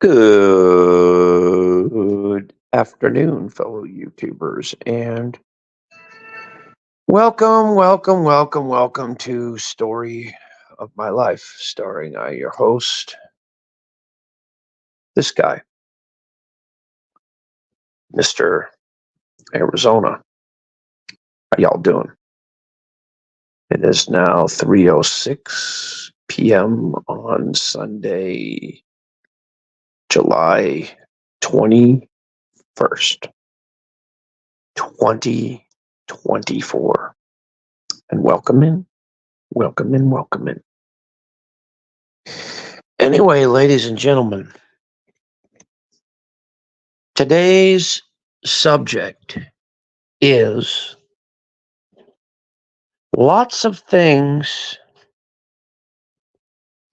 Good afternoon, fellow YouTubers, and welcome to Story of My Life, starring your host, this guy, Mr. Arizona. How y'all doing? It is now 3:06 p.m. on Sunday, July 21st, 2024. And welcome in. Anyway, ladies and gentlemen, today's subject is lots of things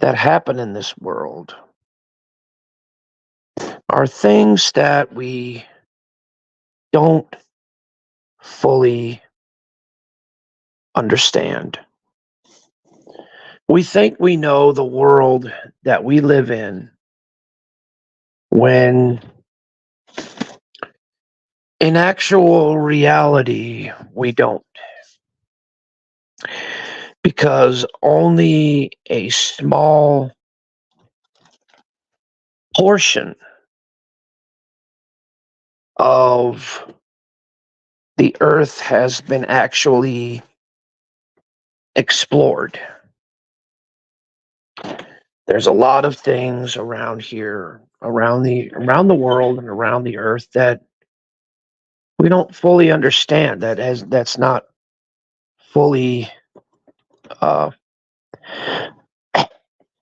that happen in this world are things that we don't fully understand. We think we know the world that we live in when in actual reality we don't, because only a small portion of the earth has been actually explored. There's a lot of things around here, around the world and around the earth that we don't fully understand. That's not fully, uh,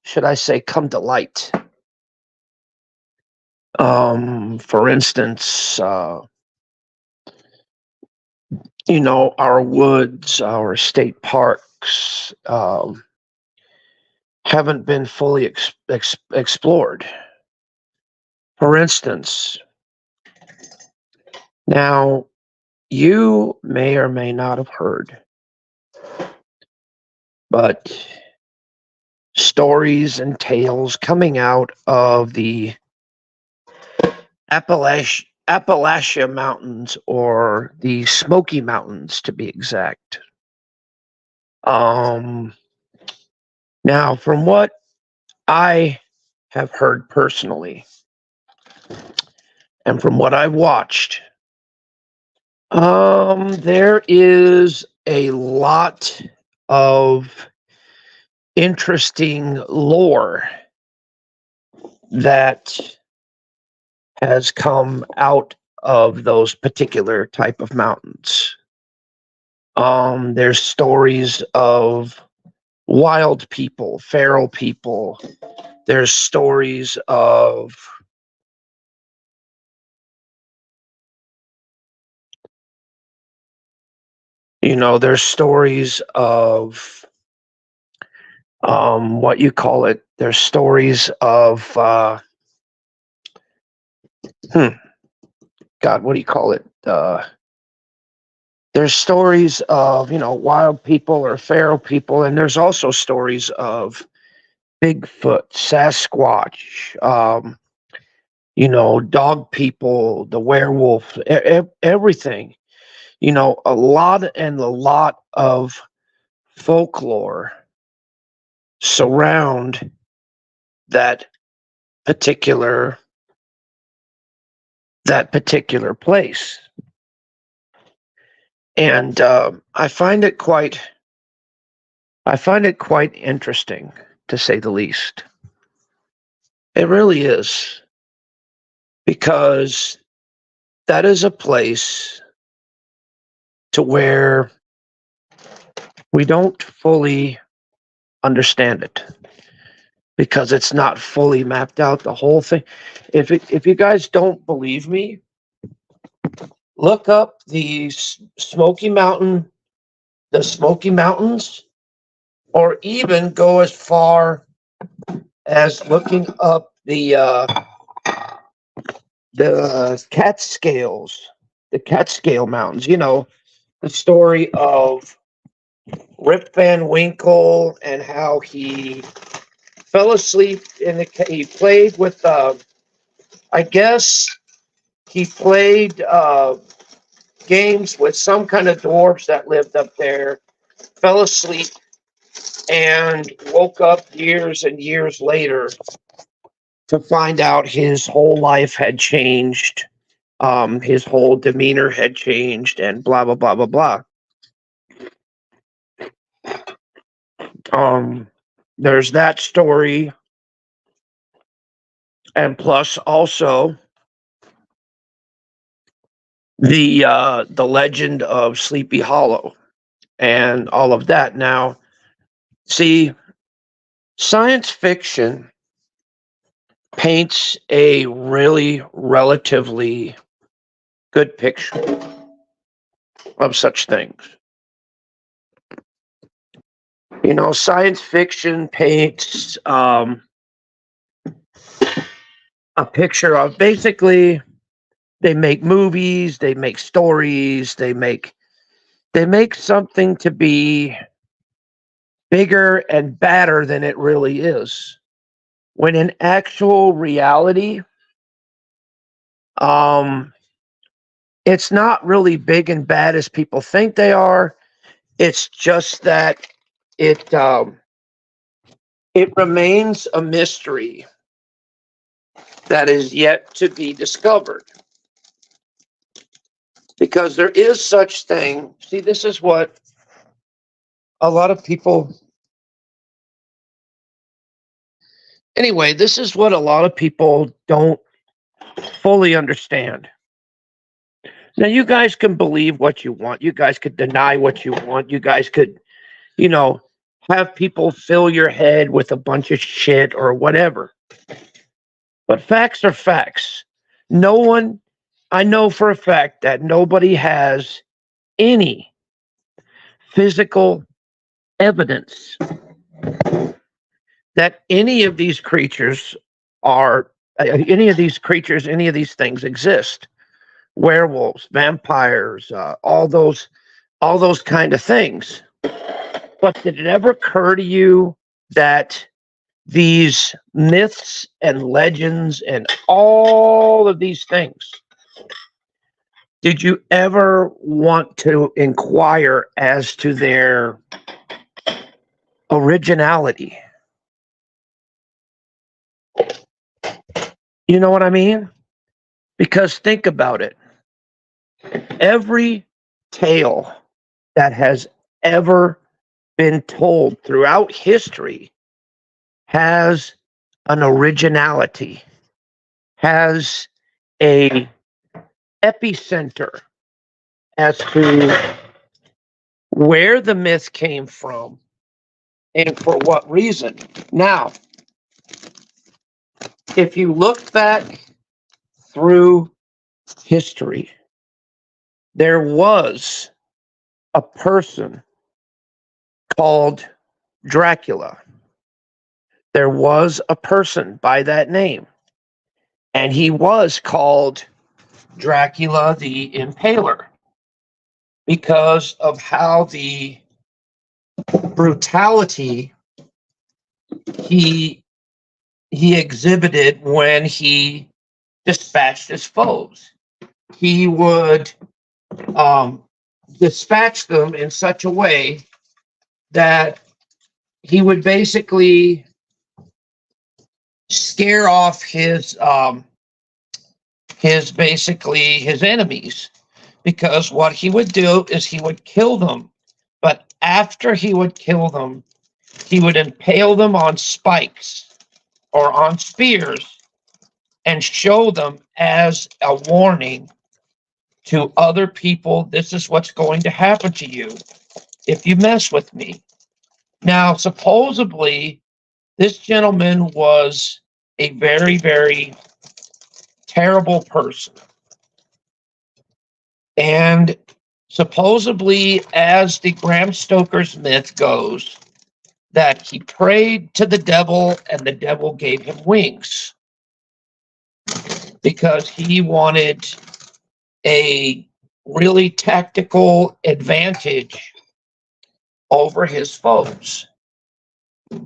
should I say, come to light. For instance, our woods, our state parks, haven't been fully explored. For instance, now you may or may not have heard, but stories and tales coming out of the Appalachia Mountains, or the Smoky Mountains to be exact. Now, from what I have heard personally, and from what I've watched, there is a lot of interesting lore that has come out of those particular type of mountains. There's stories of wild people, feral people. There's stories of there's stories of what you call it. There's stories of God, what do you call it? There's stories of wild people or feral people, and there's also stories of Bigfoot, Sasquatch, dog people, the werewolf, everything. A lot of folklore surround that particular place. And I find it quite interesting, to say the least. It really is, because that is a place to where we don't fully understand it, because it's not fully mapped out, the whole thing. If you guys don't believe me, look up the Smoky Mountains, or even go as far as looking up the Catskills, the Catskill Mountains. The story of Rip Van Winkle and how he fell asleep in he played with I guess he played games with some kind of dwarves that lived up there, fell asleep, and woke up years and years later to find out his whole life had changed. His whole demeanor had changed, and blah, blah, blah, blah, blah. There's that story. And plus also the legend of Sleepy Hollow and all of that. Now, see, science fiction paints a really relatively good picture of such things. You know, science fiction paints a picture of basically they make movies, they make stories, they make something to be bigger and badder than it really is. When in actual reality, it's not really big and bad as people think they are. It's just that it remains a mystery that is yet to be discovered. Because there is such thing. See, this is what a lot of people. Anyway, this is what a lot of people don't fully understand. Now, you guys can believe what you want. You guys could deny what you want. You guys could, have people fill your head with a bunch of shit or whatever. But facts are facts. I know for a fact that nobody has any physical evidence that any of these creatures any of these things exist. Werewolves, vampires, all those kind of things. But did it ever occur to you that these myths and legends and all of these things, did you ever want to inquire as to their originality? You know what I mean? Because think about it. Every tale that has ever been told throughout history has an originality, has a epicenter as to where the myth came from and for what reason. Now, if you look back through history, there was a person called Dracula. There was a person by that name, and he was called Dracula the Impaler because of how the brutality he exhibited when he dispatched his foes. He would dispatch them in such a way that he would basically scare off his enemies, because what he would do is he would kill them, but after he would kill them, he would impale them on spikes or on spears and show them as a warning to other people, this is what's going to happen to you if you mess with me. Now, supposedly, this gentleman was a very, very terrible person. And supposedly, as the Bram Stoker's myth goes, that he prayed to the devil and the devil gave him wings because he wanted a really tactical advantage over his foes.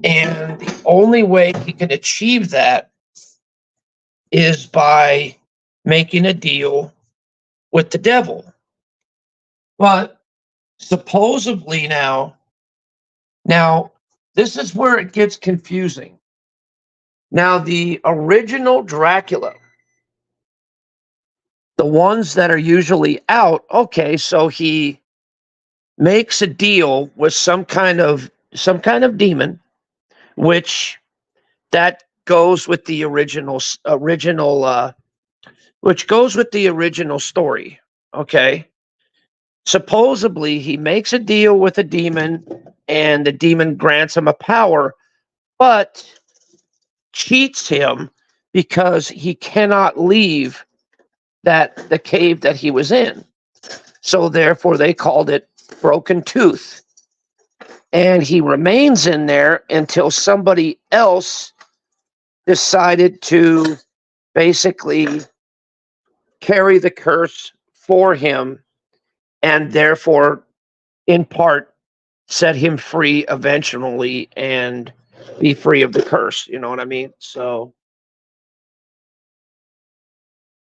And the only way he could achieve that is by making a deal with the devil. But supposedly now this is where it gets confusing. Now, the original Dracula, the ones that are usually out, okay, so he makes a deal with some kind of demon, which that goes with the which goes with the original story. Okay. Supposedly he makes a deal with a demon and the demon grants him a power, but cheats him because he cannot leave the cave that he was in. So therefore they called it Broken Tooth. And he remains in there until somebody else decided to basically carry the curse for him and therefore, in part, set him free eventually and be free of the curse. You know what I mean? So,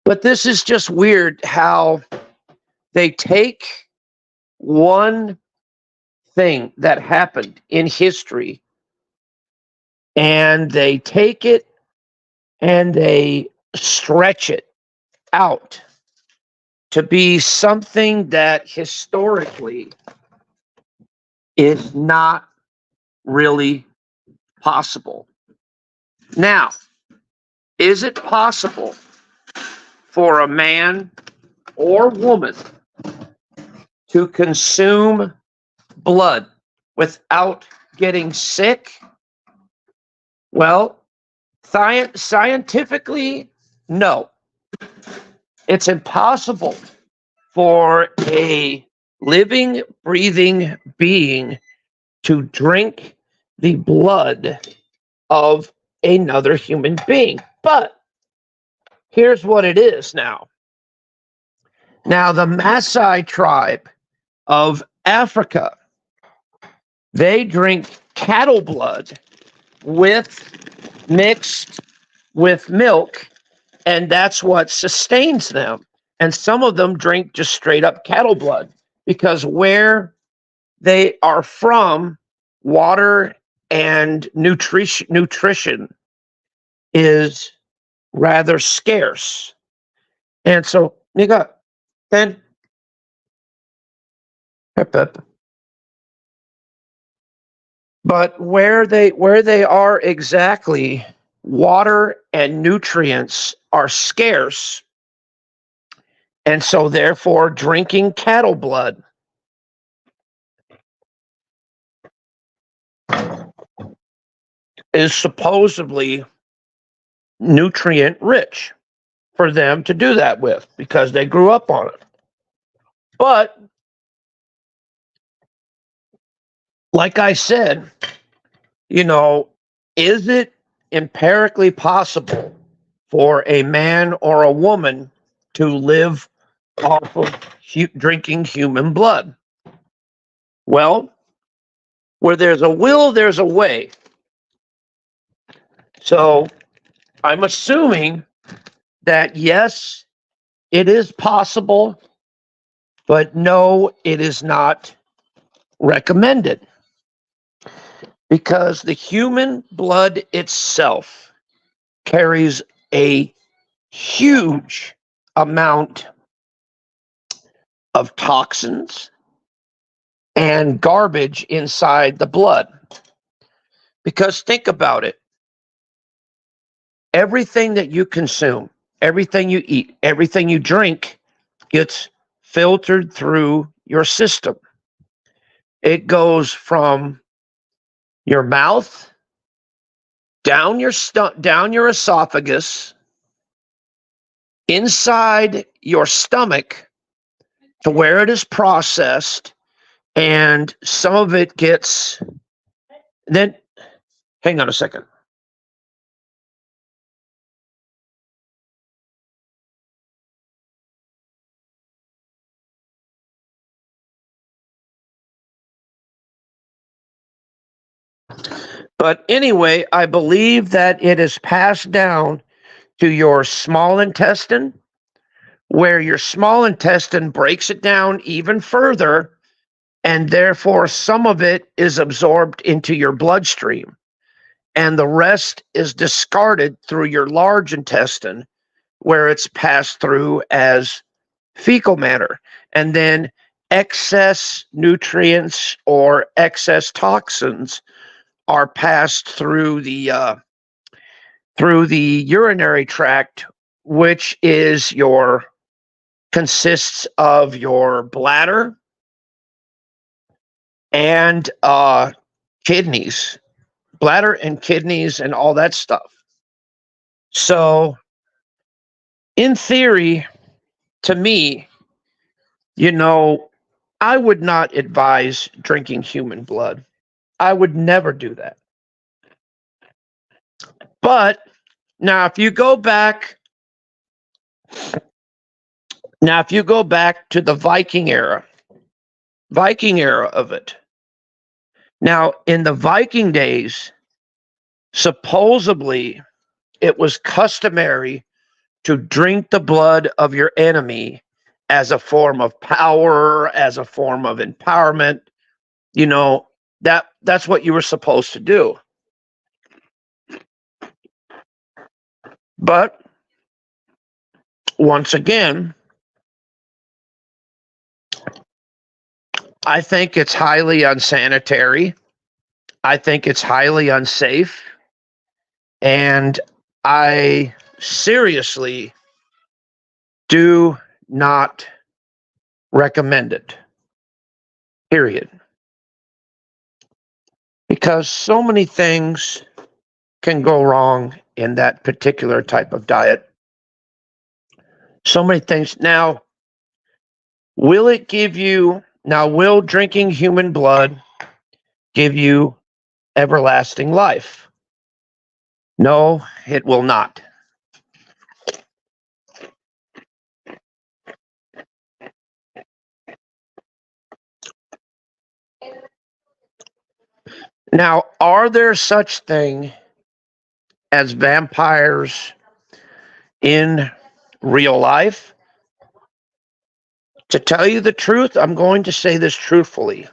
but this is just weird how they take one thing that happened in history and they take it and they stretch it out to be something that historically is not really possible. Now, is it possible for a man or woman to consume blood without getting sick? Well, scientifically, no. It's impossible for a living, breathing being to drink the blood of another human being. But here's what it is now. Now, the Maasai tribe of Africa, they drink cattle blood mixed with milk, and that's what sustains them. And some of them drink just straight up cattle blood because where they are from, water and nutrition is rather scarce. And so, you got then. But where they are exactly, water and nutrients are scarce. And so therefore drinking cattle blood is supposedly nutrient rich for them to do that with because they grew up on it. But like I said, is it empirically possible for a man or a woman to live off of drinking human blood? Well, where there's a will, there's a way. So I'm assuming that yes, it is possible, but no, it is not recommended. Because the human blood itself carries a huge amount of toxins and garbage inside the blood. Because think about it. Everything that you consume, everything you eat, everything you drink gets filtered through your system. It goes from your mouth down your esophagus, inside your stomach to where it is processed, and some of it gets then hang on a second. But anyway, I believe that it is passed down to your small intestine, where your small intestine breaks it down even further, and therefore some of it is absorbed into your bloodstream, and the rest is discarded through your large intestine, where it's passed through as fecal matter. And then excess nutrients or excess toxins are passed through the urinary tract, which is your consists of your bladder and kidneys, bladder and kidneys and all that stuff. So, in theory, to me, I would not advise drinking human blood. I would never do that. But now, if you go back to the Viking era of it. Now, in the Viking days, supposedly it was customary to drink the blood of your enemy as a form of power, as a form of empowerment. That's what you were supposed to do. But once again, I think it's highly unsanitary. I think it's highly unsafe. And I seriously do not recommend it. Period. Because so many things can go wrong in that particular type of diet. So many things. Now, will drinking human blood give you everlasting life? No, it will not. Now, are there such thing as vampires in real life? To tell you the truth, I'm going to say this truthfully.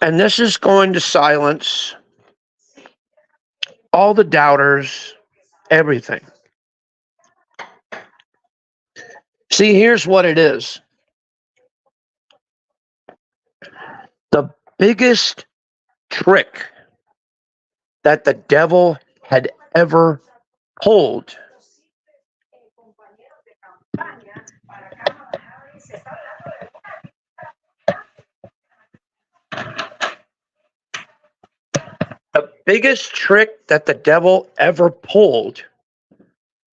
And this is going to silence all the doubters, everything. See, here's what it is. The biggest trick that the devil had ever pulled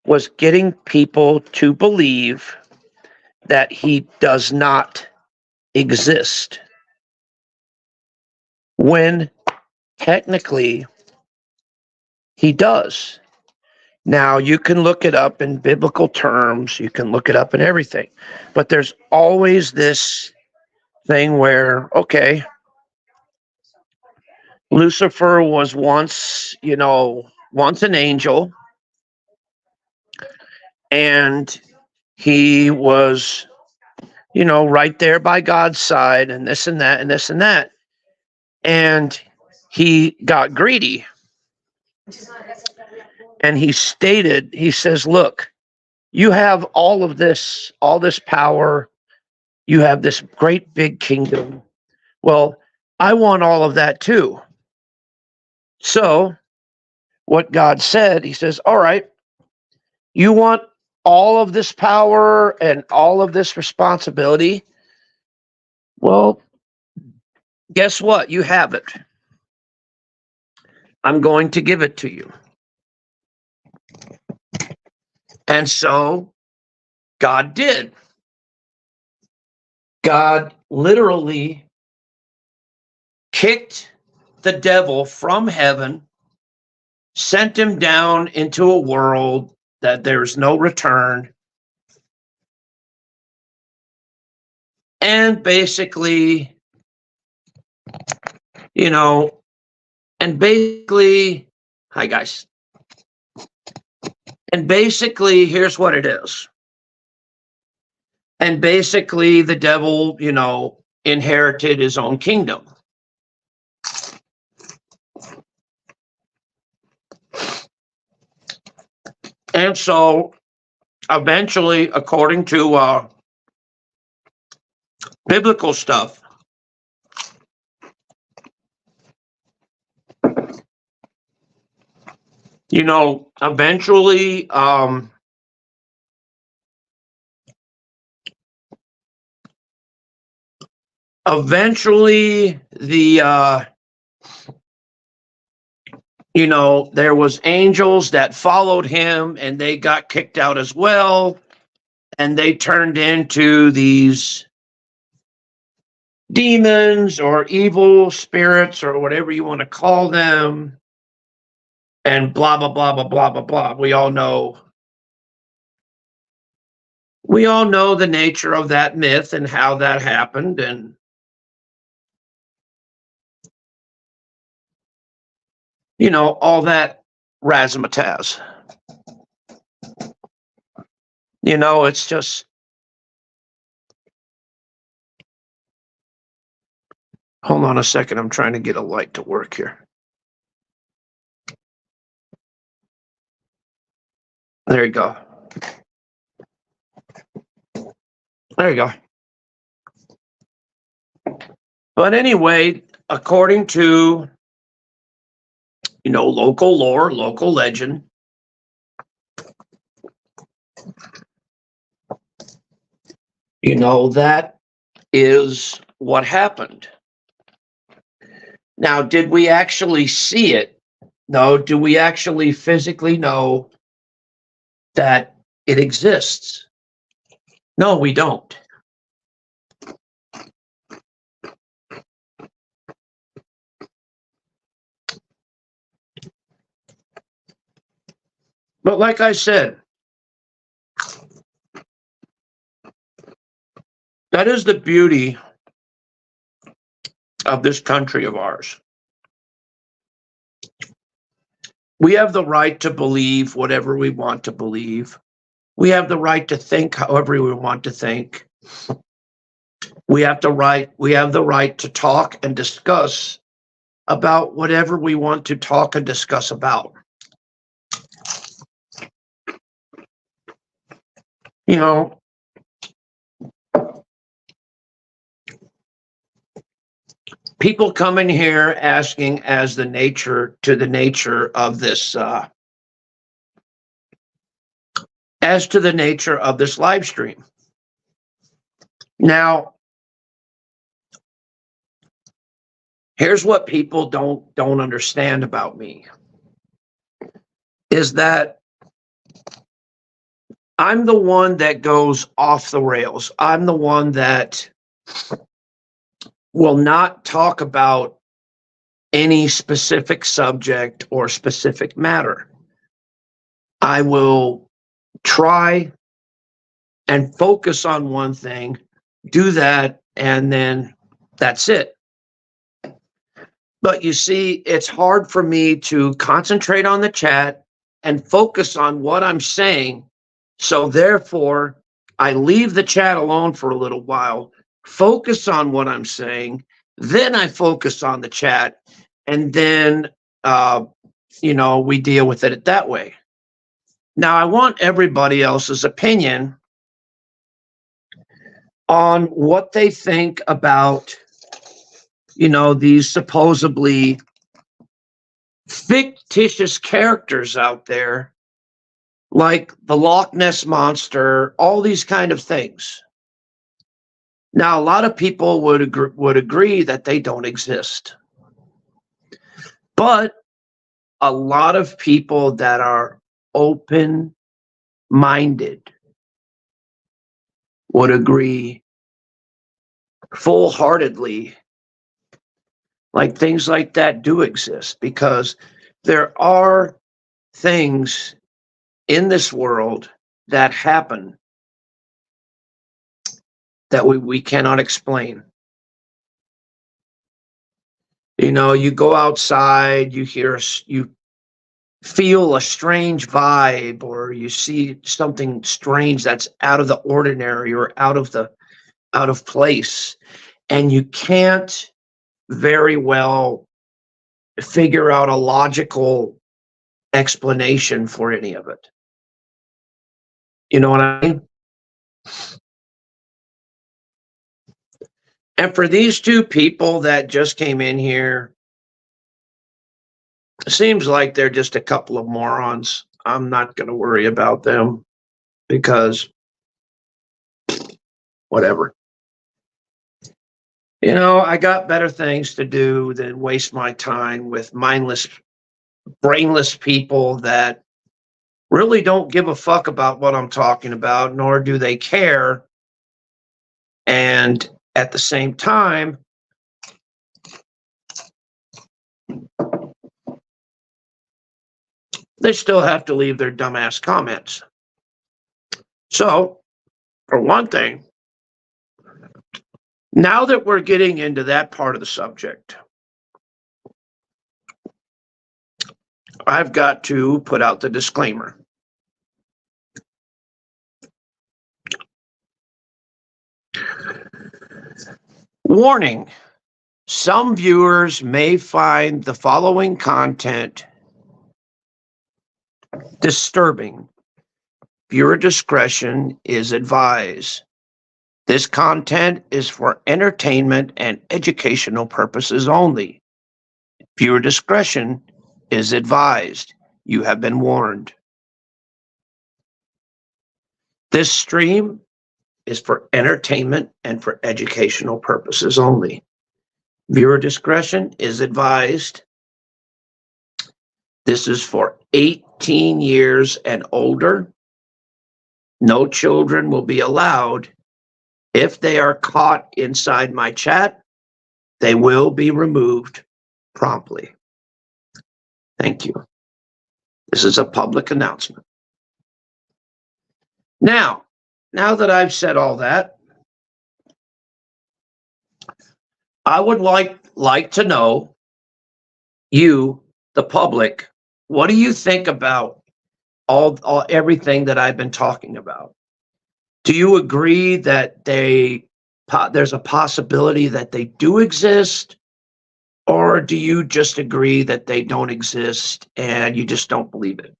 was getting people to believe that he does not exist, when technically he does. Now, you can look it up in biblical terms, you can look it up in everything, but there's always this thing where, okay, Lucifer was once an angel, and he was, right there by God's side, and this and that, and this and that. And he got greedy. And he says, look, you have all this power. You have this great big kingdom. Well, I want all of that too. So what God said, he says, all right, you want all of this power and all of this responsibility? Well, guess what? You have it. I'm going to give it to you. And so God did. God literally kicked the devil from heaven, sent him down into a world that there's no return, and basically, Hi, guys. And basically, here's what it is. And basically, the devil, inherited his own kingdom. And so, eventually, according to biblical stuff, eventually, there was angels that followed him, and they got kicked out as well, and they turned into these demons or evil spirits or whatever you want to call them, and blah blah blah blah blah blah blah. We all know the nature of that myth and how that happened, and all that razzmatazz. It's just, hold on a second, I'm trying to get a light to work here. There you go. There you go. But anyway, according to, local lore, local legend, that is what happened. Now, did we actually see it? No. Do we actually physically know that it exists? No, we don't. But like I said, that is the beauty of this country of ours. We have the right to believe whatever we want to believe. We have the right to think however we want to think. We have the right to talk and discuss about whatever we want to talk and discuss about. People come in here asking as the nature of this as to the nature of this live stream. Now, here's what people don't understand about me, is that I'm the one that goes off the rails. I'm the one that will not talk about any specific subject or specific matter. I will try and focus on one thing, do that, and then that's it. But you see, it's hard for me to concentrate on the chat and focus on what I'm saying. So therefore, I leave the chat alone for a little while, focus on what I'm saying, then I focus on the chat, and then, we deal with it that way. Now, I want everybody else's opinion on what they think about, these supposedly fictitious characters out there, like the Loch Ness Monster, all these kind of things. Now, a lot of people would agree that they don't exist. But a lot of people that are open-minded would agree full-heartedly, like things like that do exist, because there are things in this world that happen that we cannot explain. You go outside, you hear feel a strange vibe, or you see something strange that's out of the ordinary or out of place, and you can't very well figure out a logical explanation for any of it. You know what I mean? And for these two people that just came in here, it seems like they're just a couple of morons. I'm not going to worry about them because whatever. You know, I got better things to do than waste my time with mindless, brainless people that really don't give a fuck about what I'm talking about, nor do they care. And at the same time, they still have to leave their dumbass comments. So, for one thing, now that we're getting into that part of the subject, I've got to put out the disclaimer. Warning, some viewers may find the following content disturbing. Viewer discretion is advised. This content is for entertainment and educational purposes only. Viewer discretion is advised. You have been warned. This stream is for entertainment and for educational purposes only. Viewer discretion is advised. This is for 18 years and older. No children will be allowed. If they are caught inside my chat, they will be removed promptly. Thank you. This is a public announcement. Now that I've said all that, I would like to know, you, the public, what do you think about everything that I've been talking about? Do you agree that there's a possibility that they do exist, or do you just agree that they don't exist and you just don't believe it?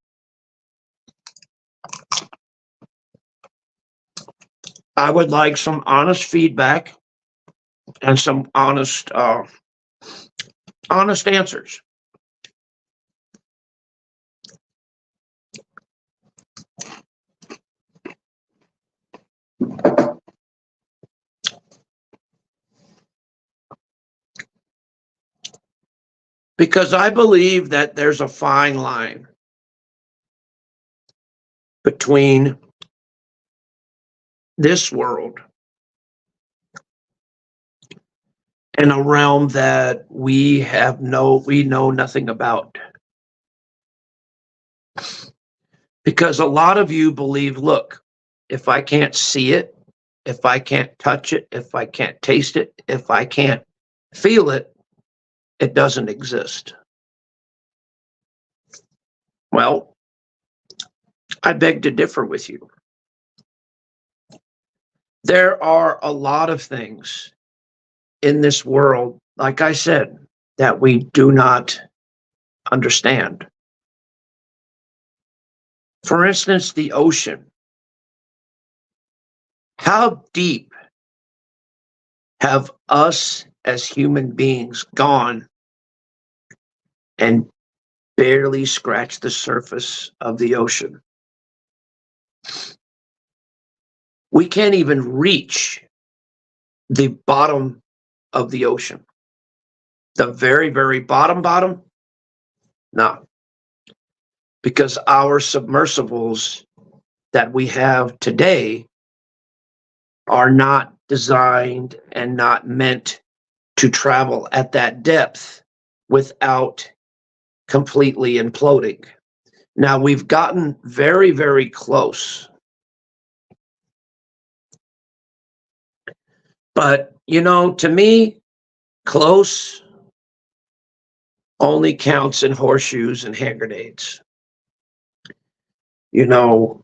I would like some honest feedback and some honest answers. Because I believe that there's a fine line between this world and a realm that we know nothing about. Because a lot of you believe, look, if I can't see it, if I can't touch it, if I can't taste it, if I can't feel it, it doesn't exist. Well, I beg to differ with you. There are a lot of things in this world, like I said, that we do not understand. For instance, the ocean. How deep have us as human beings gone and barely scratched the surface of the ocean? We can't even reach the bottom of the ocean. The very, very bottom? No. Because our submersibles that we have today are not designed and not meant to travel at that depth without completely imploding. Now, we've gotten very, very close. But, to me, close only counts in horseshoes and hand grenades. you know.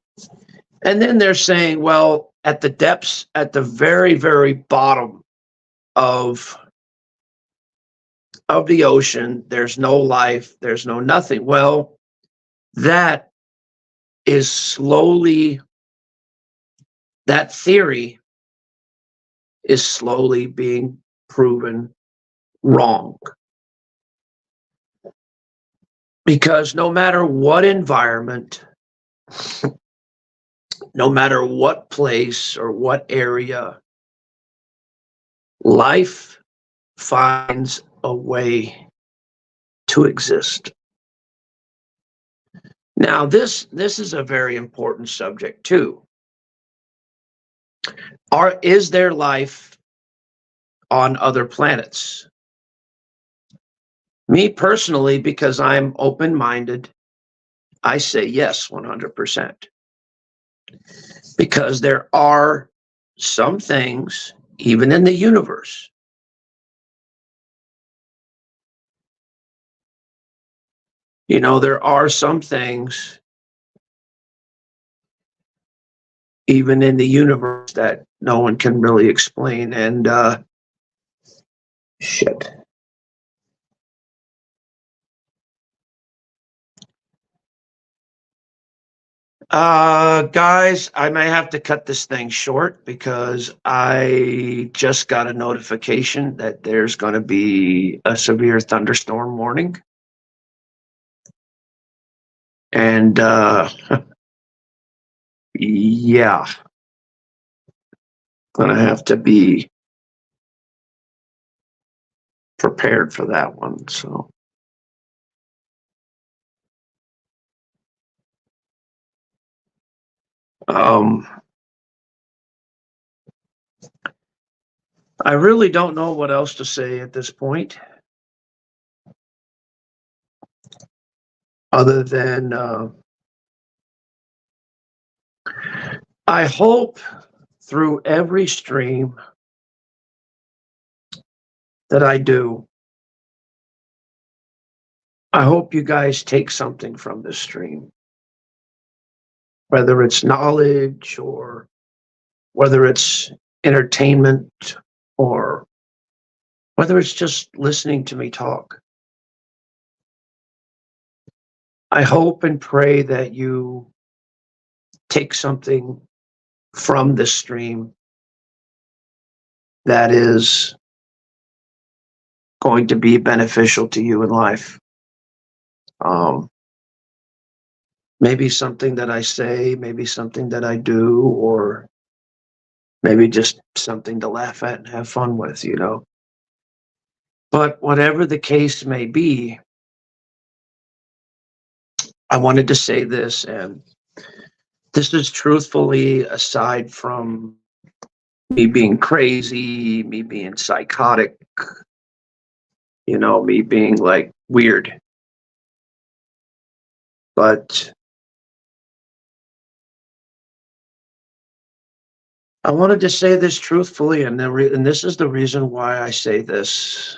And then they're saying, well, at the depths, at the very, very bottom of the ocean, there's no life, there's no nothing. Well, that is slowly, that theory is slowly being proven wrong. Because no matter what environment, no matter what place or what area, life finds a way to exist. Now, this is a very important subject too. Is there life on other planets? Me personally, because I'm open-minded, I say yes, 100%. Because there are some things, even in the universe, there are some things, even in the universe, that no one can really explain. And shit. Guys, I may have to cut this thing short because I just got a notification that there's going to be a severe thunderstorm warning. And yeah, gonna have to be prepared for that one. So I really don't know what else to say at this point, other than I hope through every stream that I do, I hope you guys take something from this stream, whether it's knowledge or whether it's entertainment or whether it's just listening to me talk. I hope and pray that you take something from this stream that is going to be beneficial to you in life. Maybe something that I say, maybe something that I do, or maybe just something to laugh at and have fun with, But whatever the case may be, I wanted to say this, and this is truthfully, aside from me being crazy, me being psychotic, me being like weird. But I wanted to say this truthfully, and this is the reason why I say this.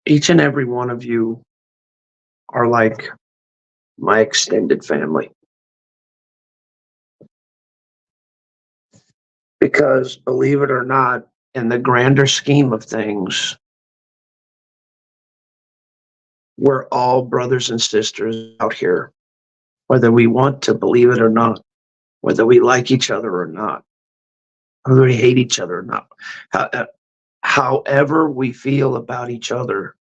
Each and every one of you are like my extended family. Because believe it or not, in the grander scheme of things, we're all brothers and sisters out here, whether we want to believe it or not, whether we like each other or not, whether we hate each other or not. However we feel about each other,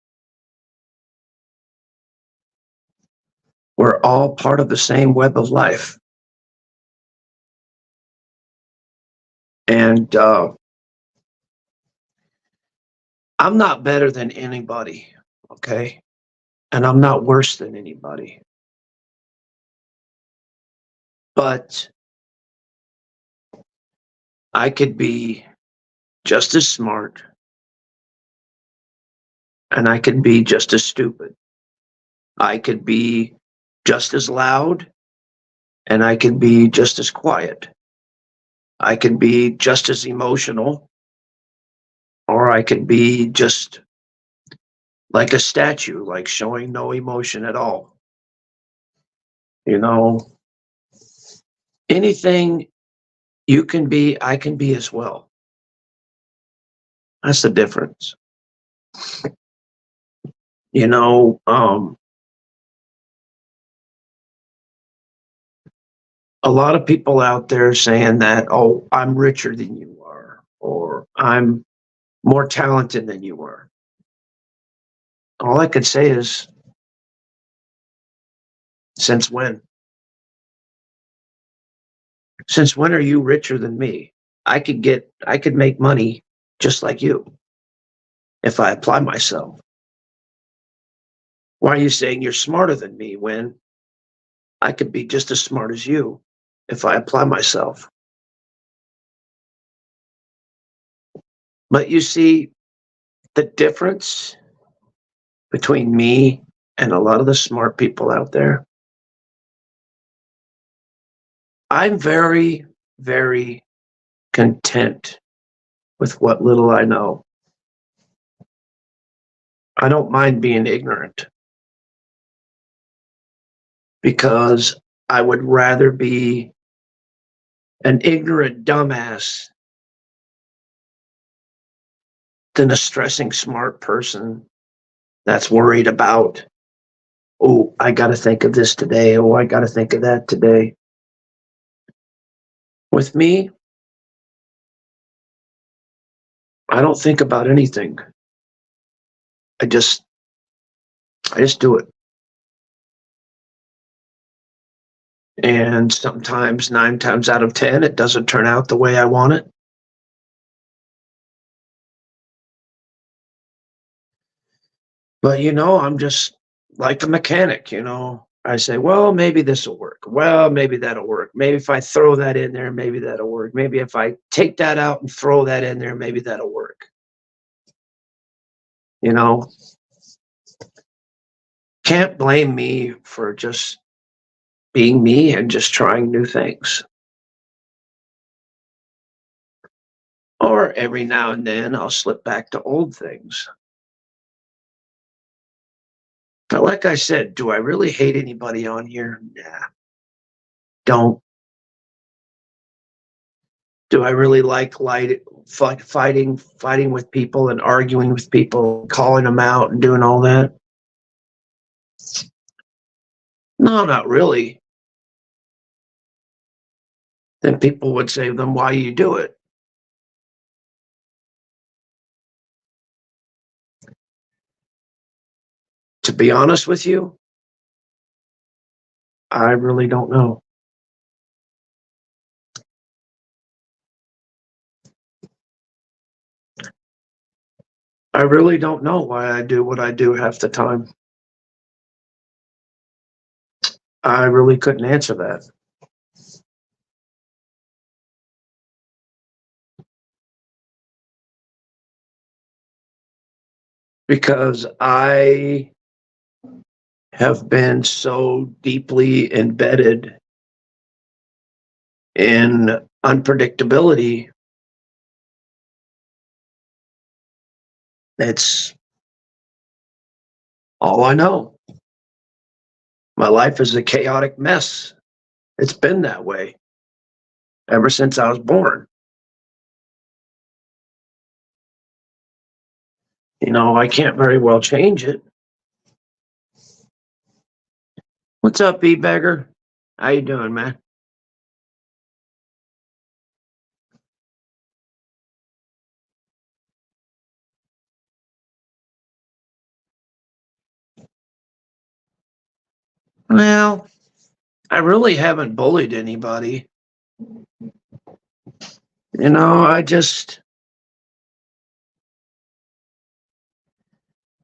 we're all part of the same web of life. And I'm not better than anybody, okay? And I'm not worse than anybody. But I could be just as smart, and I could be just as stupid. I could be just as loud, and I could be just as quiet. I could be just as emotional, or I could be just like a statue, like showing no emotion at all. You know, anything you can be, I can be as well. That's the difference. You know, a lot of people out there saying that, oh, I'm richer than you are, or I'm more talented than you are. All I could say is, since when? Since when are you richer than me? I could make money just like you if I apply myself. Why are you saying you're smarter than me when I could be just as smart as you if I apply myself? But you see the difference between me and a lot of the smart people out there? I'm very, very content with what little I know. I don't mind being ignorant because I would rather be an ignorant dumbass than a stressing smart person that's worried about, oh, I got to think of this today. Oh, I got to think of that today. With me, I don't think about anything. I just, I just do it. And sometimes 9 times out of 10, it doesn't turn out the way I want it. But, I'm just like a mechanic. I say, well, maybe this will work. Well, maybe that'll work. Maybe if I throw that in there, maybe that'll work. Maybe if I take that out and throw that in there, maybe that'll work. You know, can't blame me for just being me and just trying new things. Or every now and then I'll slip back to old things. But like I said, do I really hate anybody on here? Nah, don't. Do I really like fighting with people and arguing with people, calling them out and doing all that? No, not really. Then people would say, then why do you do it? To be honest with you, I really don't know. I really don't know why I do what I do half the time. I really couldn't answer that. Because I have been so deeply embedded in unpredictability. It's all I know. My life is a chaotic mess. It's been that way ever since I was born. I can't very well change it. What's up, E-Beggar? How you doing, man? Well, I really haven't bullied anybody. I just,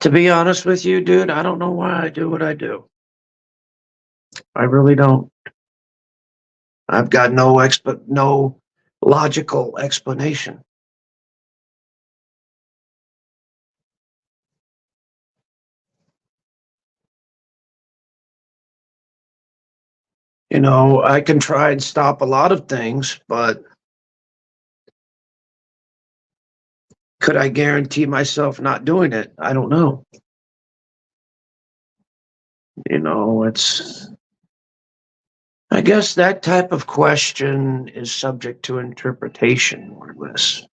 to be honest with you, dude, I don't know why I do what I do. I really don't. I've got no logical explanation. I can try and stop a lot of things, but could I guarantee myself not doing it? I don't know. It's I guess that type of question is subject to interpretation, more or less.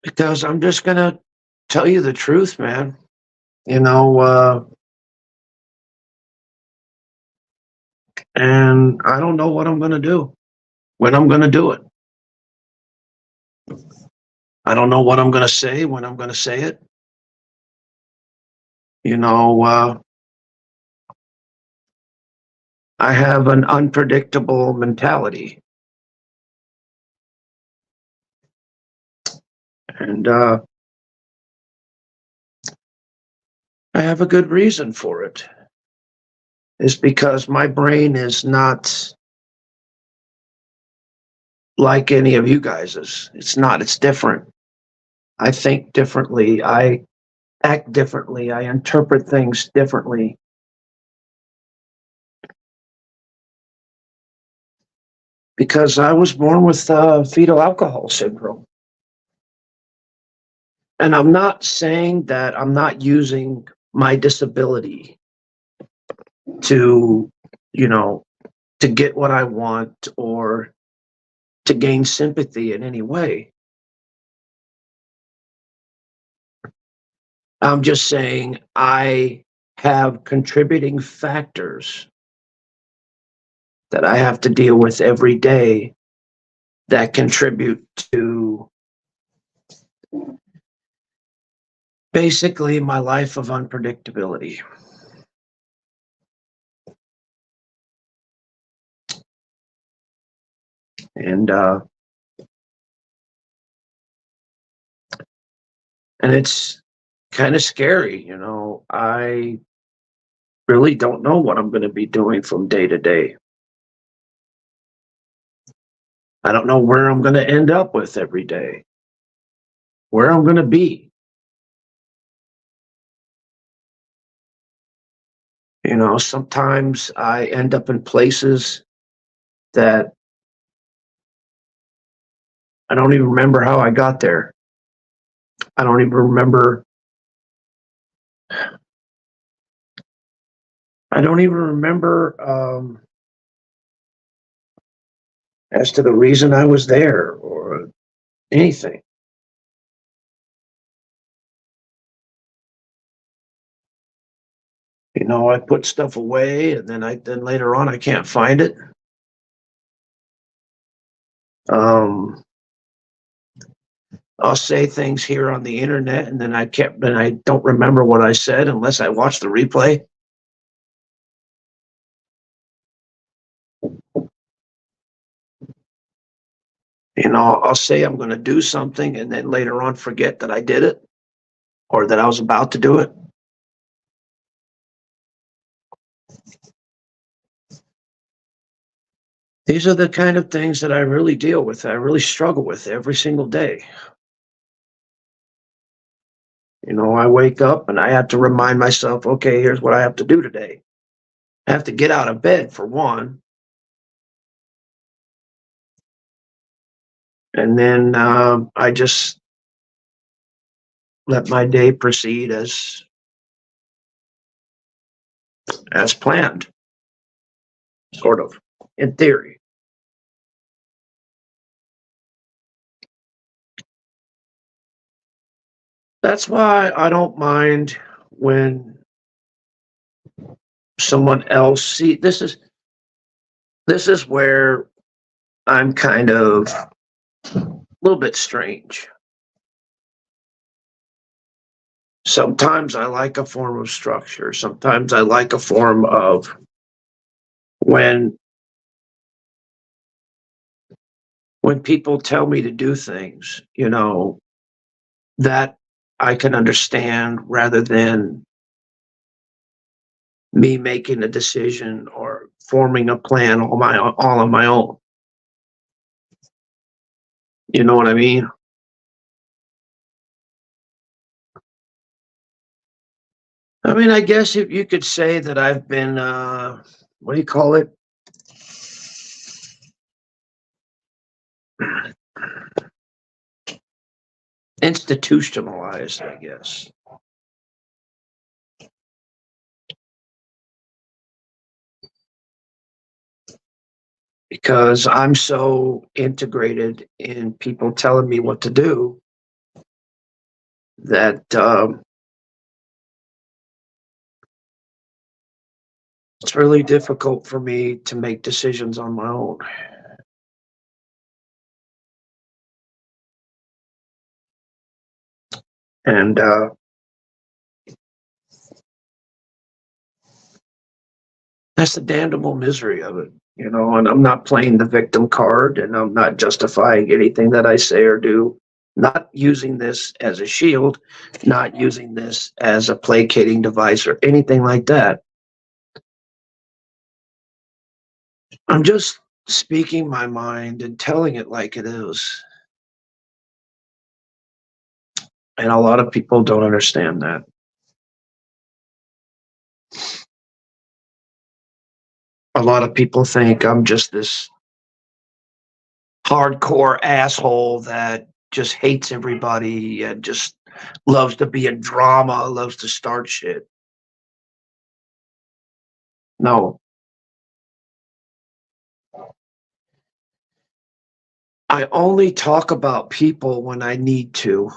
Because I'm just going to tell you the truth, man. You know, and I don't know what I'm going to do, when I'm going to do it. I don't know what I'm going to say, when I'm going to say it. You know, I have an unpredictable mentality. And I have a good reason for it. It's because my brain is not like any of you guys's. It's not, it's different. I think differently. I act differently. I interpret things differently. Because I was born with fetal alcohol syndrome. And I'm not saying that I'm not using my disability to, you know, to get what I want or to gain sympathy in any way. I'm just saying I have contributing factors that I have to deal with every day that contribute to basically my life of unpredictability. And it's kind of scary, you know. I really don't know what I'm going to be doing from day to day. I don't know where I'm going to end up with every day, where I'm going to be. You know, sometimes I end up in places that I don't even remember how I got there. I don't even remember. I don't even remember as to the reason I was there or anything. You know, I put stuff away and then later on I can't find it. Um, I'll say things here on the internet and then I don't remember what I said unless I watch the replay. You know, I'll say I'm going to do something and then later on forget that I did it or that I was about to do it. These are the kind of things that I really deal with, I really struggle with every single day. You know, I wake up and I have to remind myself, okay, here's what I have to do today. I have to get out of bed for one. And then I just let my day proceed as planned, sort of, in theory. That's why I don't mind when someone else see this is where I'm kind of a little bit strange. Sometimes I like a form of structure. Sometimes I like a form of when when people tell me to do things, you know, that I can understand rather than me making a decision or forming a plan all on my own. You know what I mean? I mean, I guess if you could say that I've been what do you call it? Institutionalized, I guess. because I'm so integrated in people telling me what to do that it's really difficult for me to make decisions on my own. And that's the damnable misery of it, you know. And I'm not playing the victim card, and I'm not justifying anything that I say or do. Not using this as a shield, not using this as a placating device or anything like that. I'm just speaking my mind and telling it like it is. And a lot of people don't understand that. A lot of people think I'm just this hardcore asshole that just hates everybody and just loves to be in drama, loves to start shit. No, I only talk about people when I need to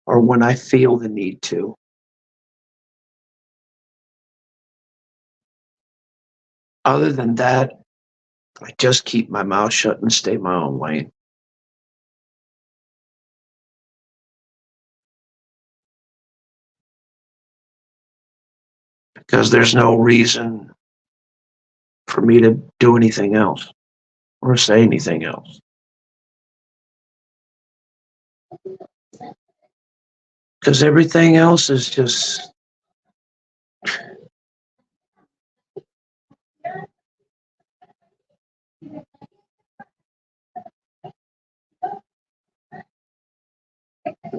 or when I feel the need to. Other than that, I just keep my mouth shut and stay my own lane. Because there's no reason for me to do anything else or say anything else. Because everything else is just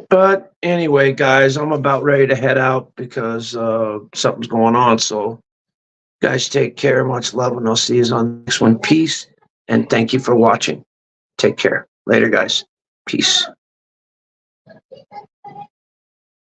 but anyway, guys, I'm about ready to head out because something's going on. So, guys, take care. Much love, and I'll see you on the next one. Peace, and thank you for watching. Take care. Later, guys. Peace.